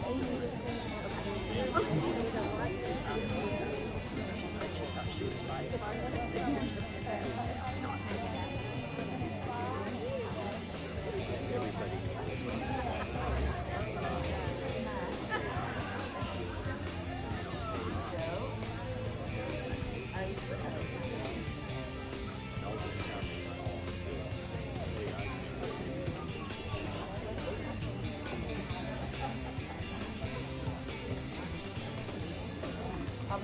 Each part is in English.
Probably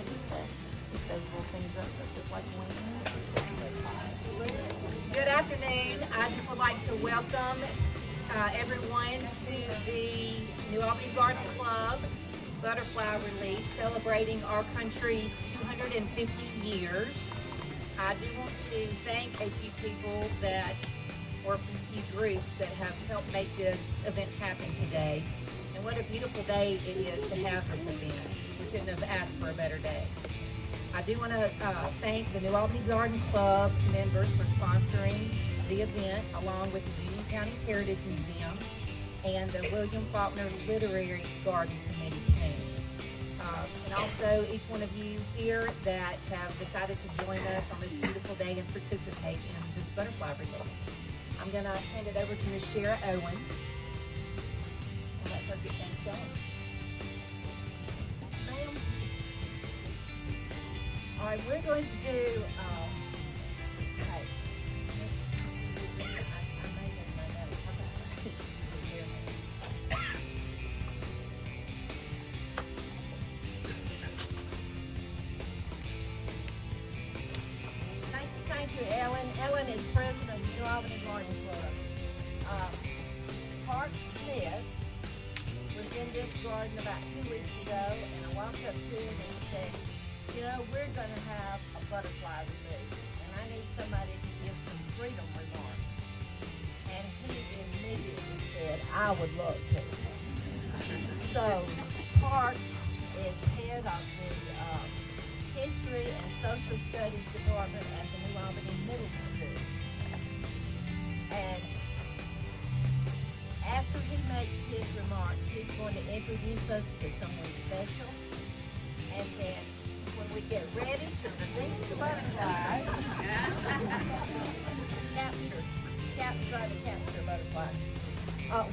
the best. Pick those little things up that look like wings. Good afternoon. I just would like to welcome everyone to the New Albany Garden Club Butterfly Release celebrating our country's 250 years. I do want to thank a few people or a few groups that have helped make this event happen today. And what a beautiful day it is to have this event. We couldn't have asked for a better day. I do want to thank the New Albany Garden Club members for sponsoring the event, along with the Union County Heritage Museum and the William Faulkner Literary Garden Committee team. And also each one of you here that have decided to join us on this beautiful day and participate in this butterfly release. I'm going to hand it over to Ms. Shara Owen. I'll let her get things going. Ma'am. All right, we're going to do, hey. I made it in my notes. How about that? Here. Thank you, Ellen. Ellen is president of the New Albany Garden Club. Park Smith was in this garden about 2 weeks ago, and I walked up to him and said, you know, we're going to have a butterfly release, and I need somebody to give some freedom remarks. And he immediately said, I would love to. So, Park is head of the History and Social Studies Department at the New Albany Middle School. And after he makes his remarks, he's going to introduce us to someone special. And then when we get ready to release the butterflies, try to capture butterflies.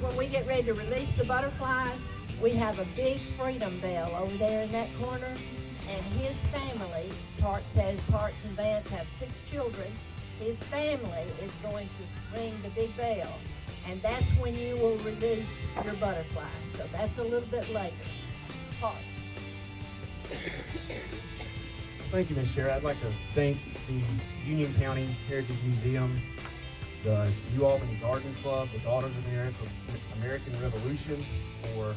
When we get ready to release the butterflies, we have a big freedom bell over there in that corner. And his family, Park says Parks and Vance have 6 children. His family is going to ring the big bell. And that's when you will release your butterfly. So that's a little bit later. Park. Thank you, Ms. Shara. I'd like to thank the Union County Heritage Museum, the New Albany Garden Club, the Daughters of the American Revolution for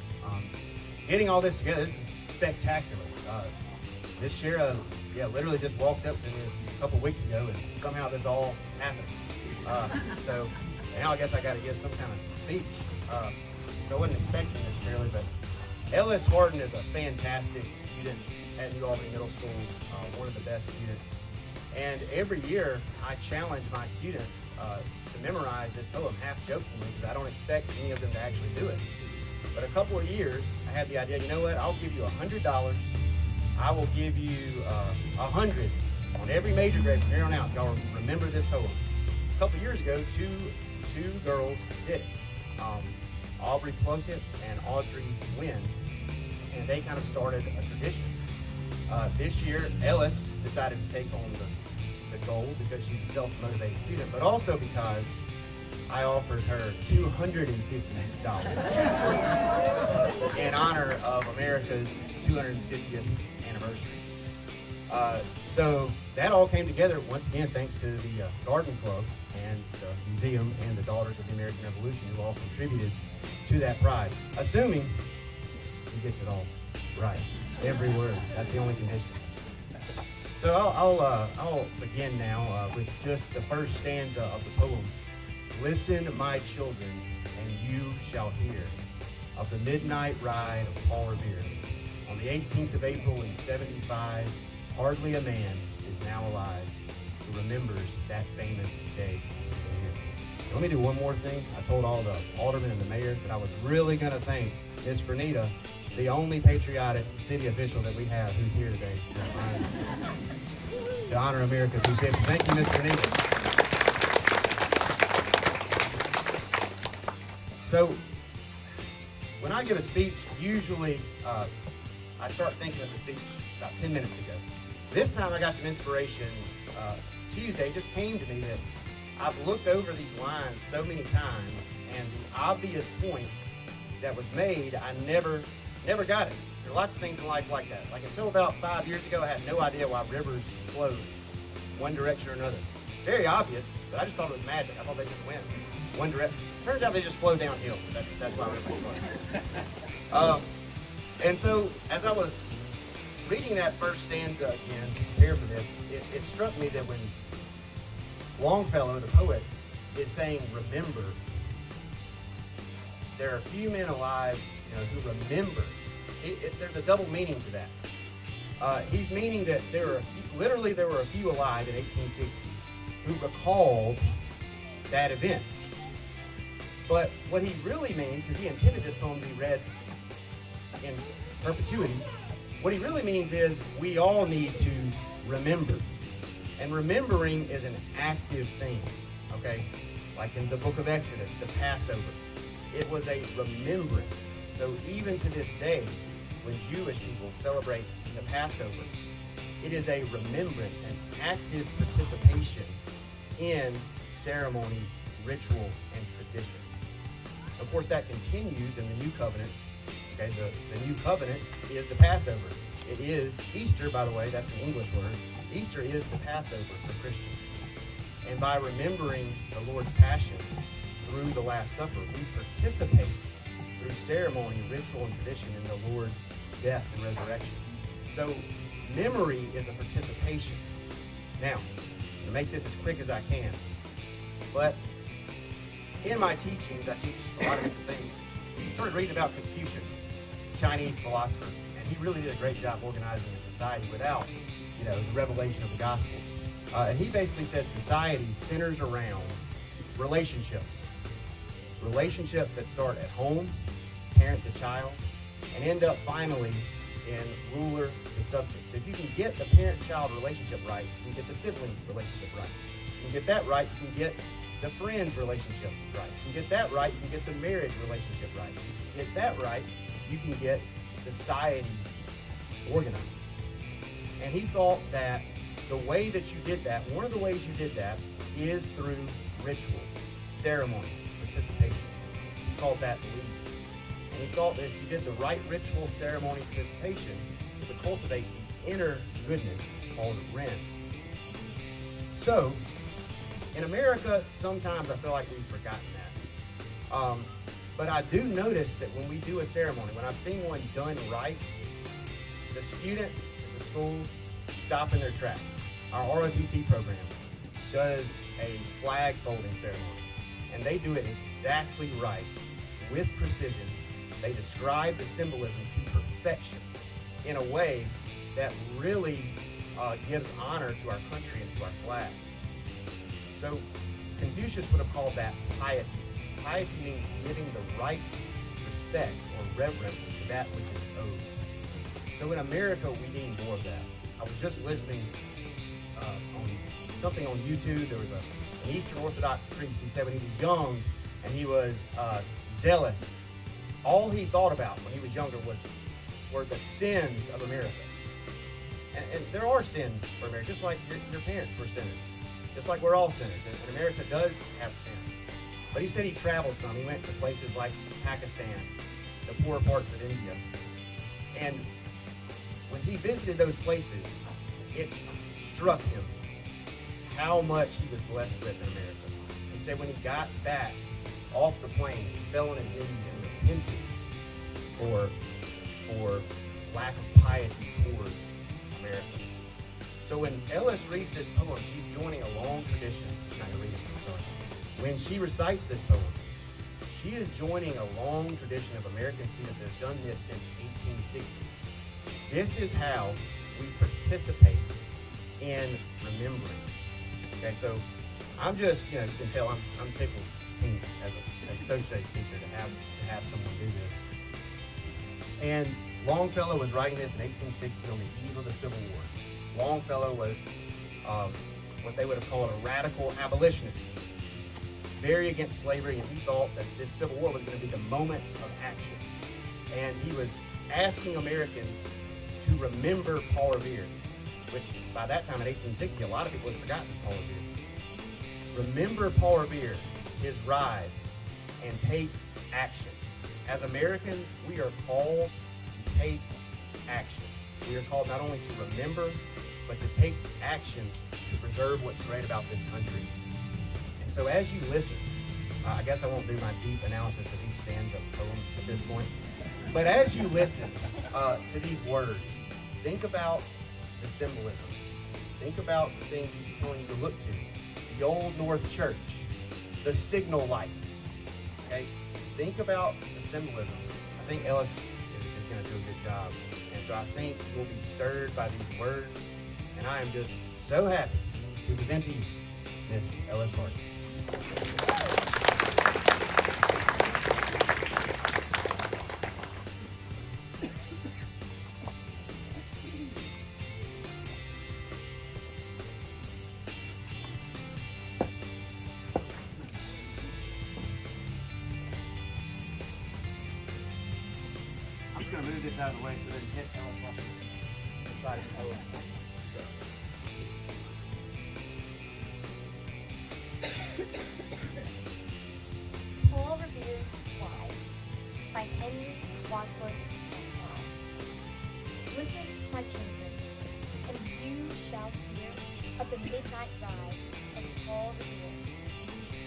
getting all this together. This is spectacular. Ms. Shara, literally just walked up to me a couple weeks ago, and somehow this all happened. So now I guess I got to give some kind of speech. I wasn't expecting necessarily, but Ellis Harden is a fantastic student at New Albany Middle School, one of the best students. And every year I challenge my students to memorize this poem, half jokingly, because I don't expect any of them to actually do it. But a couple of years, I had the idea, you know what, I'll give you $100. I will give you 100 on every major grade from here on out. Y'all remember this poem. A couple of years ago, two girls did it. Aubrey Plunkett and Audrey Wynn, and they kind of started a tradition. This year, Ellis decided to take on the goal because she's a self-motivated student, but also because I offered her $250 in honor of America's 250th anniversary. So that all came together, once again, thanks to the Garden Club and the museum and the Daughters of the American Revolution, who all contributed to that prize, assuming he gets it all right. Every word. That's the only condition. So I'll begin now with just the first stanza of the poem. Listen, my children, and you shall hear of the midnight ride of Paul Revere. On the 18th of April in 75, hardly a man is now alive who remembers that famous day. Let me do one more thing. I told all the aldermen and the mayor that I was really going to thank Ms. Vernita the only patriotic city official that we have who's here today to honor America's 250. Thank you, Mr. Needles. So, when I give a speech, usually I start thinking of the speech about 10 minutes ago. This time I got some inspiration. Tuesday just came to me that I've looked over these lines so many times, and the obvious point that was made, I never got it. There are lots of things in life like that. Like until about 5 years ago, I had no idea why rivers flowed one direction or another. Very obvious, but I just thought it was magic. I thought they just went one direction. Turns out they just flow downhill. That's why rivers flow. And so, as I was reading that first stanza again to prepare for this, it struck me that when Longfellow, the poet, is saying remember, there are few men alive, who remember. There's a double meaning to that. He's meaning that there were a few alive in 1860 who recalled that event. But what he really means, because he intended this poem to be read in perpetuity, what he really means is we all need to remember. And remembering is an active thing, okay? Like in the book of Exodus, the Passover. It was a remembrance. So even to this day, when Jewish people celebrate the Passover, it is a remembrance, an active participation in ceremony, ritual, and tradition. Of course, that continues in the New Covenant. Okay, the New Covenant is the Passover. It is Easter, by the way, that's an English word. Easter is the Passover for Christians. And by remembering the Lord's Passion through the Last Supper, we participate through ceremony, ritual, and tradition in the Lord's death and resurrection. So memory is a participation. Now, to make this as quick as I can, but in my teachings, I teach a lot of different things. I started reading about Confucius, Chinese philosopher, and he really did a great job organizing the society without, the revelation of the Gospels. And he basically said society centers around relationships. Relationships that start at home, parent to child, and end up finally in ruler to subject. So if you can get the parent-child relationship right, you can get the sibling relationship right. You can get that right, you can get the friends relationship right. You can get that right, you can get the marriage relationship right. You can get that right, you can get society organized. And he thought that the way that you did that, one of the ways you did that is through ritual, ceremony, participation. He called that lead. And he thought that if you did the right ritual, ceremony, participation, it would cultivate the inner goodness called Ren. So, in America, sometimes I feel like we've forgotten that. But I do notice that when we do a ceremony, when I've seen one done right, the students at the schools stop in their tracks. Our ROTC program does a flag folding ceremony, and they do it exactly right, with precision. They describe the symbolism to perfection in a way that really gives honor to our country and to our flag. So Confucius would have called that piety. Piety means giving the right respect or reverence to that which is owed. So in America, we need more of that. I was just listening on something on YouTube. There was an Eastern Orthodox priest. He said when he was young and he was zealous, all he thought about when he was younger were the sins of America. And there are sins for America, just like your parents were sinners. Just like we're all sinners, and America does have sins. But he said he traveled some. He went to places like Pakistan, the poorer parts of India. And when he visited those places, it struck him how much he was blessed with in America. He said when he got back off the plane, he fell on his knees and repented for lack of piety towards America. So when Ellis reads this poem, she's joining a long tradition. I'm trying to read it, I'm sorry. When she recites this poem, she is joining a long tradition of American students that have done this since 1860. This is how we participate in remembering. Okay, so I'm just, you can tell I'm tickled pink as a social studies teacher to have someone do this. And Longfellow was writing this in 1860 on the eve of the Civil War. Longfellow was what they would have called a radical abolitionist, very against slavery, and he thought that this Civil War was going to be the moment of action. And he was asking Americans to remember Paul Revere, which by that time in 1860, a lot of people had forgotten Paul Revere. Remember Paul Revere, his ride, and take action. As Americans, we are called to take action. We are called not only to remember, but to take action to preserve what's great about this country. And so as you listen, I guess I won't do my deep analysis of each stanza poem at this point, but as you listen to these words, think about the symbolism. Think about the things he's telling you to look to. The Old North Church, the signal light. Okay? Think about the symbolism. I think Ellis is going to do a good job. And so I think you'll be stirred by these words. And I am just so happy to present to you Miss Ellis Hardy. I'm going to move this out of the way so it doesn't hit Ellis Hardy. Try to hold it. Paul Revere's Wives by Henry Wadsworth Longfellow. Listen, my children, and you shall hear of the midnight ride of Paul Revere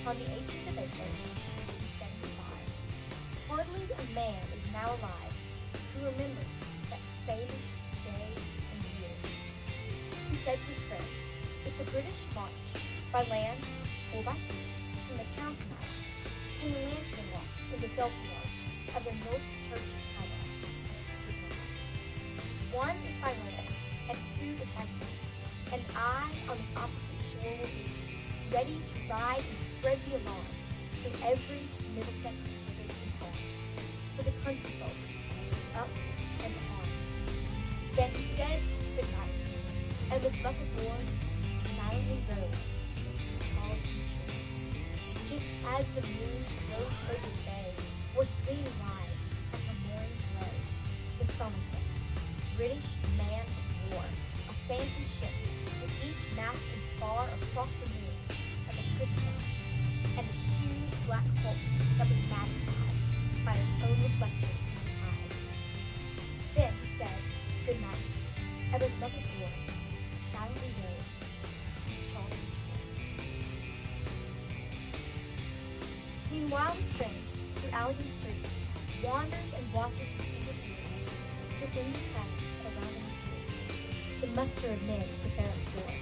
on the 18th of April, 1875. Hardly a man is now alive who remembers that famous day and year. He said to his friend, if the British march by land or by sea from the town tonight, and the lantern walk in the belfry of the North Church Highway, one is by land and two is by sea, and I on the opposite shore will be, ready to ride and spread the alarm through every Middlesex village and farm, for the country folk to up and on. Then he said good night, and with bucket board silently rode to the tall future. Just as the moon rose over the bay, or swinging wide at her moorings low, the Somerset, British man of war, a phantom ship, with each mast and spar across the moon like a crystal, and a huge black hulk that was magnified by his own reflection in the tide. Then he said, good night, and with bucket board silently rode to Charlton Shore. Meanwhile, his friend, through Allegan Street, wanders and watches with eager ears, till in the silence around him appears the muster of men at the barrack door,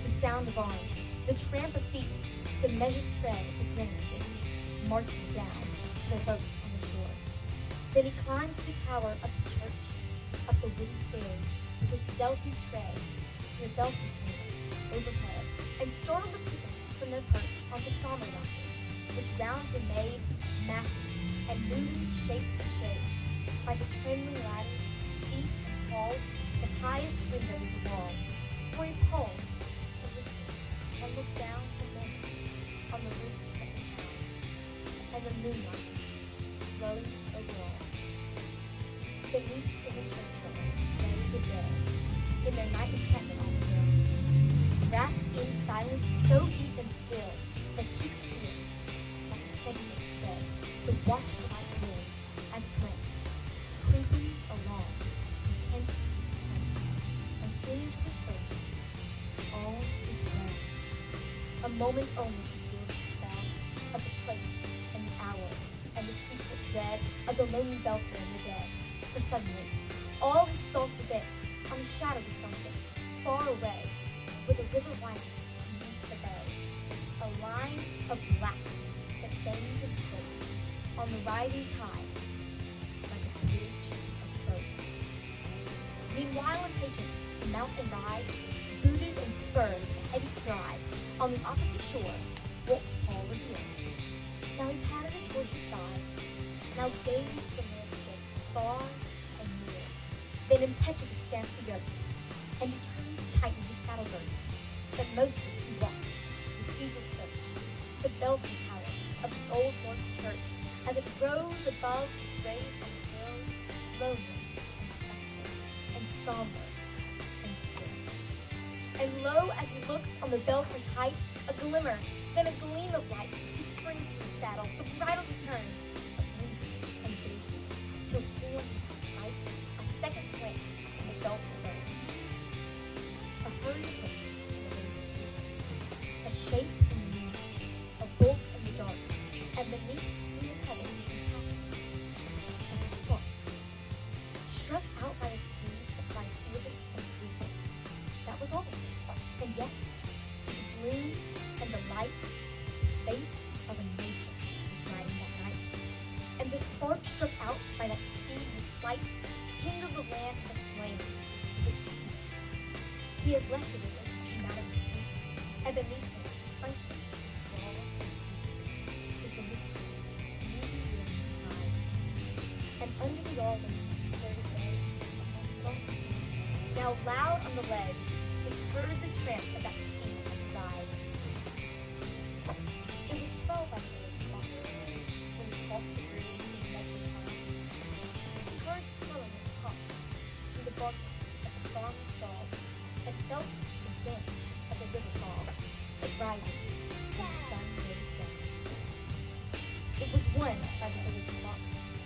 the sound of arms, the tramp of feet, the measured tread of the grenadiers, marching down to their boats on the shore. Then he climbs the tower of the church, up the wooden stairs, with a stealthy tread, to the belfry chamber overhead, and startled the pigeons from their perch on the sombre rafters, which round him made masses and moving shapes and shades, by the trembling ladder, steep and tall, to the highest window of the wall, where he paused to listen and look down for a moment on the roofs of the town, and the moonlight glowing over all. Beneath in the churchyard lay the dead, in their night encampment on the hill, wrapped in silence so deep and still that he could hear, like a sentinel's tread, the watchful light wind as it went, creeping along from tent to tent, and seeming to whisper, all is well. A moment only to feel the spell of the place and the hour and the secret dread of the lonely belfry and the dead. For suddenly, all his thoughts are bent on the shadowy something, far away, where the river winds beneath the bay. A line of black that bends and floats on the rising tide, like a bridge of boats. Meanwhile, impatient to mount and ride, booted and spurred with heavy stride, on the opposite shore walked Paul Revere. Now he patted his horse's side, now gazed the landscape far and then impetuous stamped the yoke, and determined to tighten his saddle girth, but mostly he walked, with eager search, the belfry tower of the old North Church, as it rose above the graves on the hill, lonely and spectral, and somber and still. And lo, as he looks on the belfry's height, a glimmer, then a gleam of light, he springs to the saddle, the bridle he turns, of winds and breezes, till born his sight, a second way in the belfry burns. A hurried pace in the windy street, a shape in the moon, a bolt in the dark, and beneath the heavens impassive, a spark, struck out by a sea that flies fearless and free. That was all, and yet the gloom and the light, the fate of a nation was riding that night. And the spark struck out by that speed was flight, kindled the land in flame with its feet. He has left the river and out of the sea, and beneath him, frightful, wall, is the misty, moody rim tides. And under the almond, stirred edge, and soft, now loud on the ledge, is heard the tramp of that steed as he rides. It was 12 by the village clock when he crossed the bridge in the medley town. He heard swelling at the top through the barking of the farmer's dog, and felt the dent of the river fog that rises when the sun goes down. It was 1 by the village clock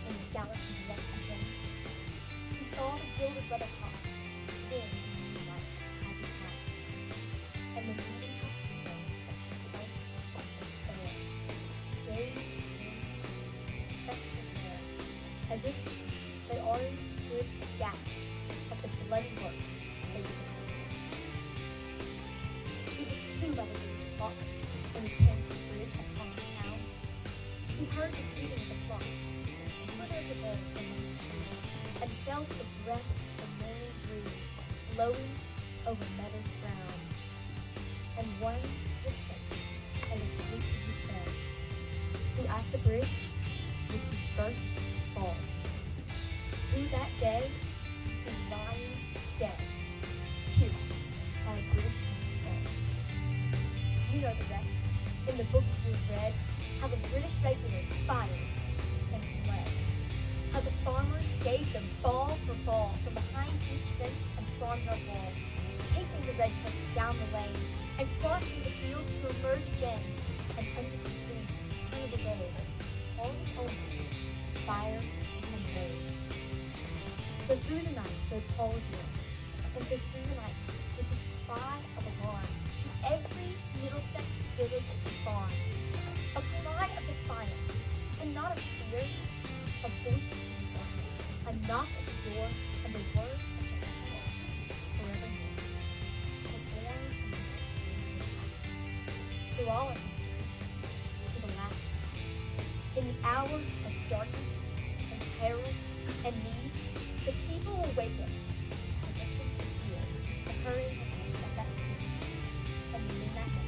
when he galloped and left again. He saw the gilded weathercock spin in the moonlight as he passed, and the meeting house windows, white and fair, gazed in spectral glare, as if they already stood aghast at the bloody work they were doing. It was 2 by the village clock when he came to the bridge upon the town. He heard the beating of the clock, twitter of the birds among the trees, and felt the breath of the morning breeze blowing over meadows brown. And one was safe and asleep in his bed, who at the bridge would be first to fall. Through that day, be lying dead, pierced by a British musket ball. You know the rest. In the books you've read, how the British regulars fired and fled. How the farmers gave them ball for ball from behind each fence and farmyard wall, chasing the redcoats down the lane, and crossing the field to emerge again, and under the trees through the road, pausing only, fire and rain. So through the night rode Paul again, and so through the night, with his cry of alarm to every Middlesex village and farm, a cry of defiance, and not of fear, a voice in the darkness, a knock at the door, and the word of Jehovah forevermore. The born and the through all of history, to the last, in the hour of darkness and peril and need, the people will wake up and listen to hear the hurrying of that steed and the midnight message.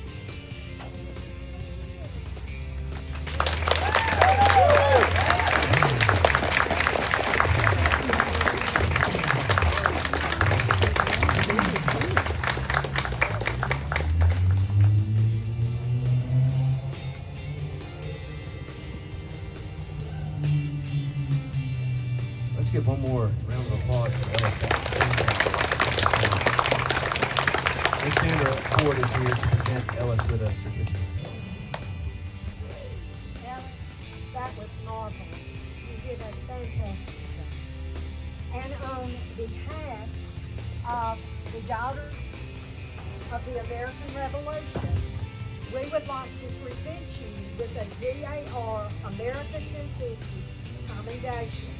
Let's give one more round of applause for Ellis. Miss Sandra Ford is here to present Ellis with a certificate. Ellen, that was marvelous. You did a fantastic job. And on behalf of the Daughters of the American Revolution, we would like to present you with a DAR America 250 commendation.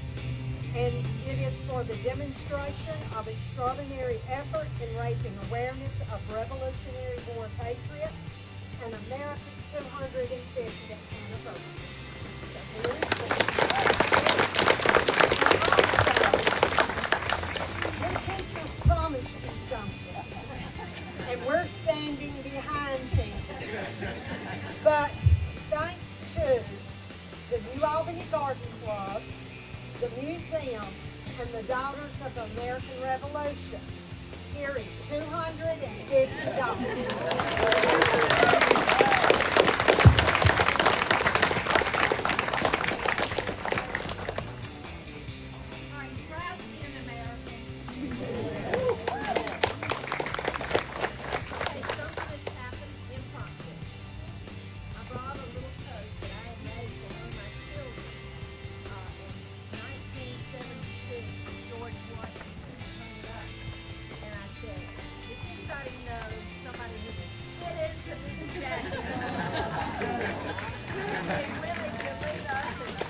And it is for the demonstration of extraordinary effort in raising awareness of Revolutionary War patriots and America's 250th anniversary. So here it is. Your teacher promised you something, and we're standing behind him. But thanks to the New Albany Garden Club, the museum, and the Daughters of the American Revolution. Here is $250. I'm proud to be an American. Okay, something has happened impromptu. I brought a little coat that I had made for one of my children in 1976. George Washington hung it up. And I said, does anybody know somebody who can fit into this jacket? They really delete us in a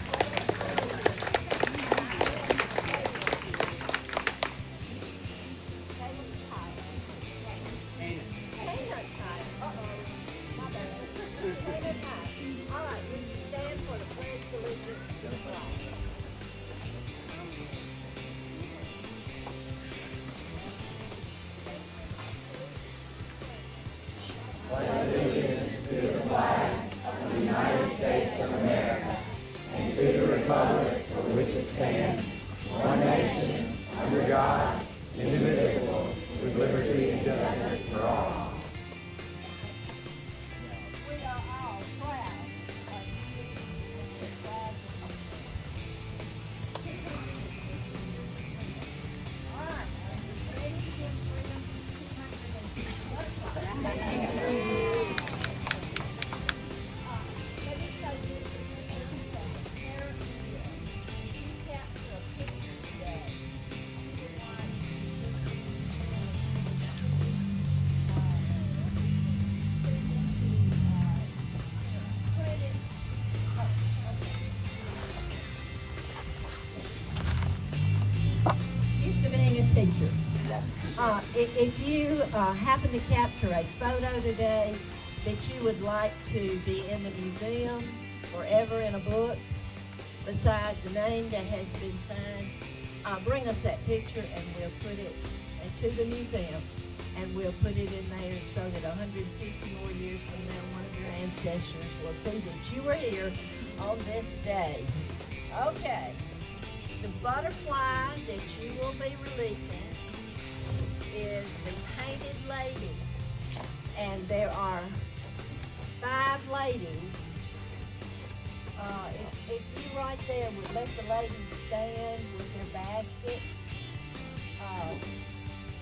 all right, would you stand for the pledge of allegiance to the flag? We are all proud of you, the flag. All right, ready to give freedom to 200 Let me show you the picture that Karen did. She captured a picture today. She did one. Used to being a teacher. If you happen to capture a photo today that you would like to be in the museum or ever in a book, besides the name that has been signed, bring us that picture and we'll put it to the museum and we'll put it in there so that 150 more years from now, one of your ancestors will see that you were here on this day. Okay. The butterfly that you will be releasing is the Painted Lady. And there are 5 ladies. If you right there would let the ladies stand with their baskets,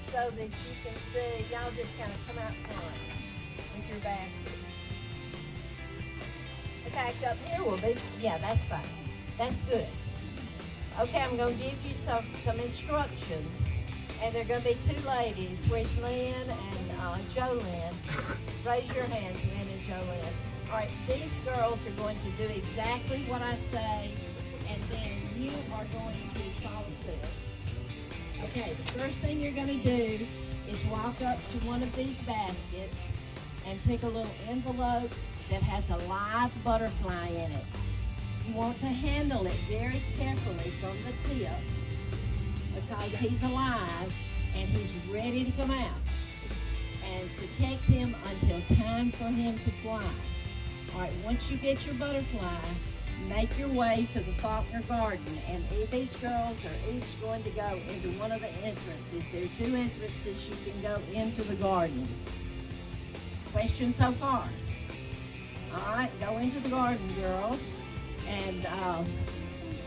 so that you can see, y'all just kind of come out front with your baskets. In fact, up here will be, yeah, that's fine. That's good. Okay, I'm going to give you some instructions, and there are going to be 2 ladies, which Lynn and JoLynn. Raise your hands, Lynn and JoLynn. All right, these girls are going to do exactly what I say, and then you are going to follow suit. Okay, the first thing you're going to do is walk up to one of these baskets and take a little envelope that has a live butterfly in it. You want to handle it very carefully from the tip because he's alive and he's ready to come out. And protect him until time for him to fly. All right, once you get your butterfly, make your way to the Faulkner Garden, and these girls are each going to go into one of the entrances. There are 2 entrances you can go into the garden. Question so far? All right, go into the garden, girls, and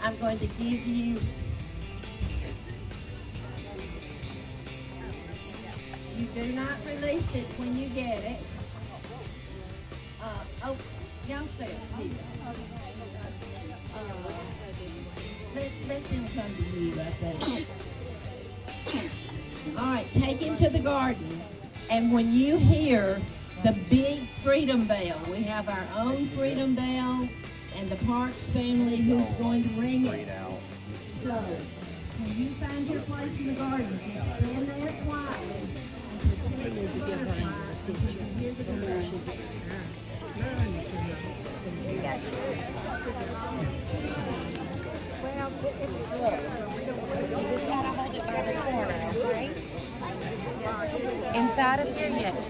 I'm going to give you you do not release it when you get it. Oh, y'all stay up here. Let them come to you, I think. All right, take him to the garden. And when you hear the big freedom bell, we have our own freedom bell and the Parks family who's going to ring it. So, when you find your place in the garden, just stand there quietly and protect the butterfly until you hear the bell. You just gotta hold it by the corner, okay? Inside of here, yes.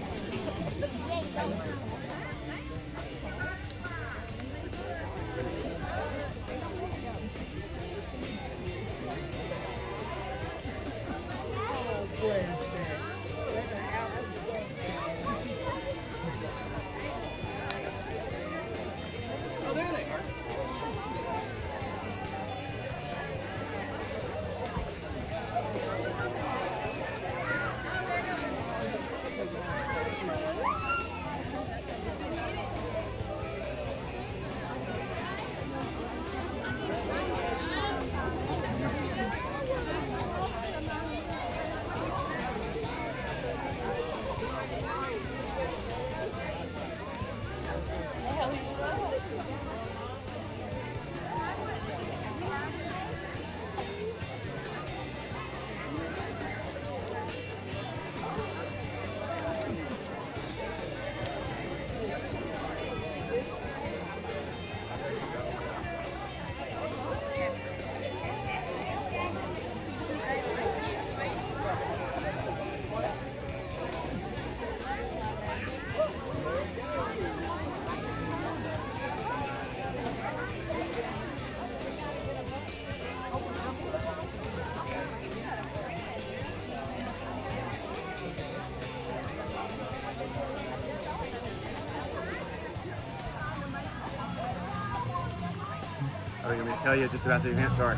you want me to tell you just about the event? Sorry.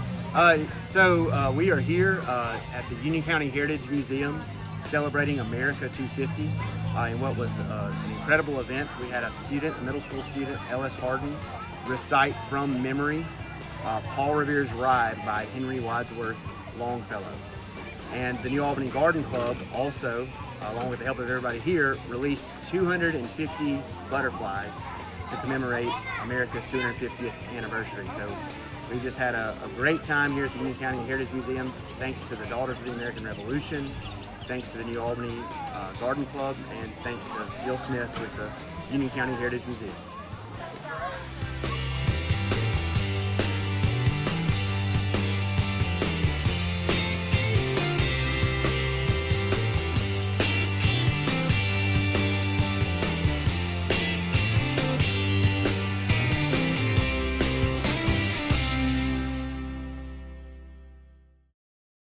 We are here at the Union County Heritage Museum celebrating America 250 in what was an incredible event. We had a middle school student, Ellis Harden, recite from memory Paul Revere's Ride by Henry Wadsworth Longfellow. And the New Albany Garden Club also, along with the help of everybody here, released 250 butterflies to commemorate America's 250th anniversary. So we just had a great time here at the Union County Heritage Museum, thanks to the Daughters of the American Revolution, thanks to the New Albany Garden Club, and thanks to Jill Smith with the Union County Heritage Museum.